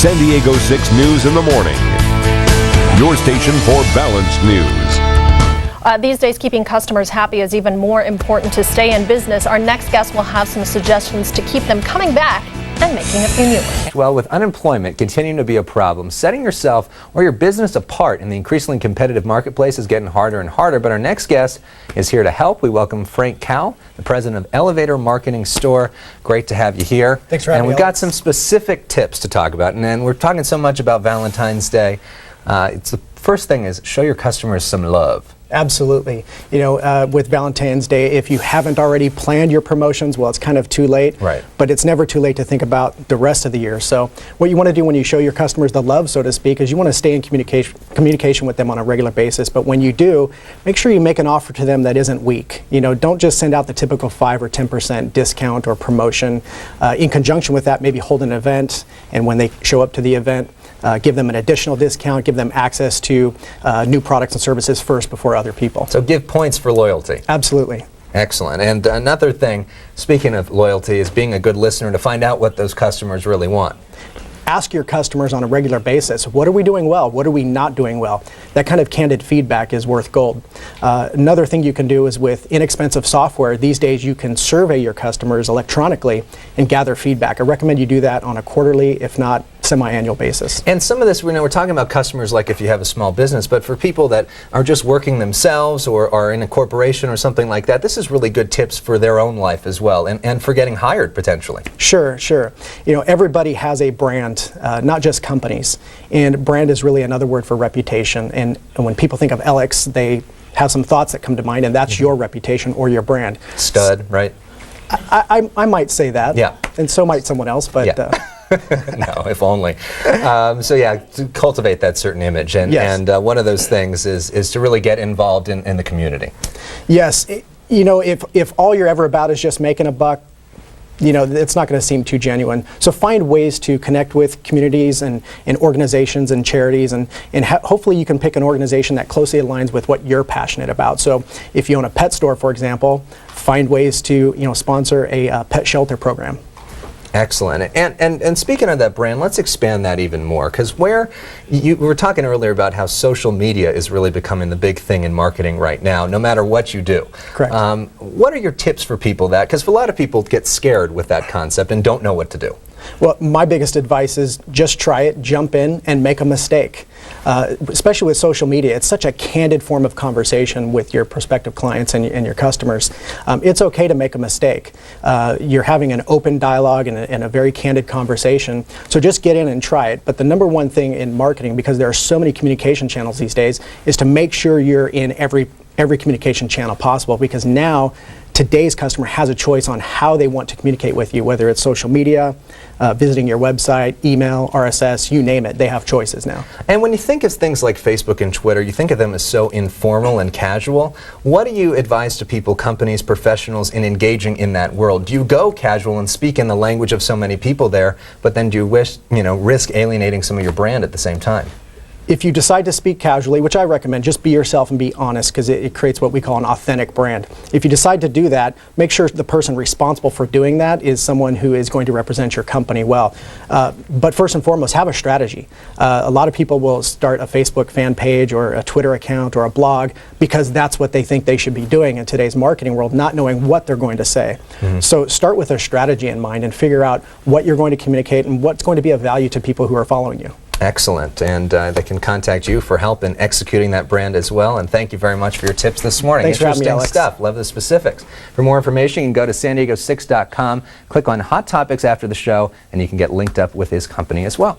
San Diego 6 News in the morning. Your station for balanced news. These days, keeping customers happy is even more important to stay in business. Our next guest will have some suggestions to keep them coming back and making a few new ones. Well, with unemployment continuing to be a problem, setting yourself or your business apart in the increasingly competitive marketplace is getting harder and harder. But our next guest is here to help. We welcome Frank Cowell, the president of Elevator Marketing Store. Great to have you here. Thanks for having me. And we've got some specific tips to talk about. And we're talking so much about Valentine's Day. It's the first thing is show your customers some love. Absolutely. You know, with Valentine's Day, if you haven't already planned your promotions, well, it's kind of too late. Right. But it's never too late to think about the rest of the year. So what you want to do when you show your customers the love, so to speak, is you want to stay in communication with them on a regular basis. But when you do, make sure you make an offer to them that isn't weak. You know, don't just send out the typical 5 or 10% discount or promotion. In conjunction with that, maybe hold an event, and when they show up to the event, give them an additional discount, give them access to new products and services first before other people. So give points for loyalty. Absolutely. Excellent. And another thing, speaking of loyalty, is being a good listener to find out what those customers really want. Ask your customers on a regular basis, what are we doing well? What are we not doing well? That kind of candid feedback is worth gold. Another thing you can do is with inexpensive software, these days you can survey your customers electronically and gather feedback. I recommend you do that on a quarterly, if not semi-annual basis. And some of this, we're talking about customers like if you have a small business, but for people that are just working themselves or are in a corporation or something like that, this is really good tips for their own life as well and for getting hired potentially. Sure, sure. You know, everybody has a brand, not just companies. And brand is really another word for reputation. And when people think of Alex, they have some thoughts that come to mind, and that's your reputation or your brand. Stud, right? I might say that. Yeah. And so might someone else, but... Yeah. No, if only. So yeah, to cultivate that certain image, and yes. And one of those things is to really get involved in the community. Yes, you know, if all you're ever about is just making a buck, you know, it's not going to seem too genuine. So find ways to connect with communities and organizations and charities, and hopefully you can pick an organization that closely aligns with what you're passionate about. So if you own a pet store, for example, find ways to sponsor a pet shelter program. Excellent. And speaking of that brand, let's expand that even more, because we were talking earlier about how social media is really becoming the big thing in marketing right now, no matter what you do. Correct. What are your tips for people that, because a lot of people get scared with that concept and don't know what to do? Well, my biggest advice is just try it, jump in, and make a mistake. Especially with social media, it's such a candid form of conversation with your prospective clients and your customers. It's okay to make a mistake. You're having an open dialogue and a very candid conversation, so just get in and try it. But the number one thing in marketing, because there are so many communication channels these days, is to make sure you're in every communication channel possible, because now today's customer has a choice on how they want to communicate with you, whether it's social media, visiting your website, email, RSS, you name it. They have choices now. And when you think of things like Facebook and Twitter, you think of them as so informal and casual. What do you advise to people, companies, professionals, in engaging in that world? Do you go casual and speak in the language of so many people there, but then do you risk alienating some of your brand at the same time? If you decide to speak casually, which I recommend, just be yourself and be honest, because it creates what we call an authentic brand. If you decide to do that, make sure the person responsible for doing that is someone who is going to represent your company well. But first and foremost, have a strategy. A lot of people will start a Facebook fan page or a Twitter account or a blog because that's what they think they should be doing in today's marketing world, not knowing what they're going to say. Mm-hmm. So start with a strategy in mind and figure out what you're going to communicate and what's going to be of value to people who are following you. Excellent. And they can contact you for help in executing that brand as well. And thank you very much for your tips this morning. Thanks for having me, Alex. Stuff. Love the specifics. For more information, you can go to san diego6.com, click on Hot Topics after the show, and you can get linked up with his company as well.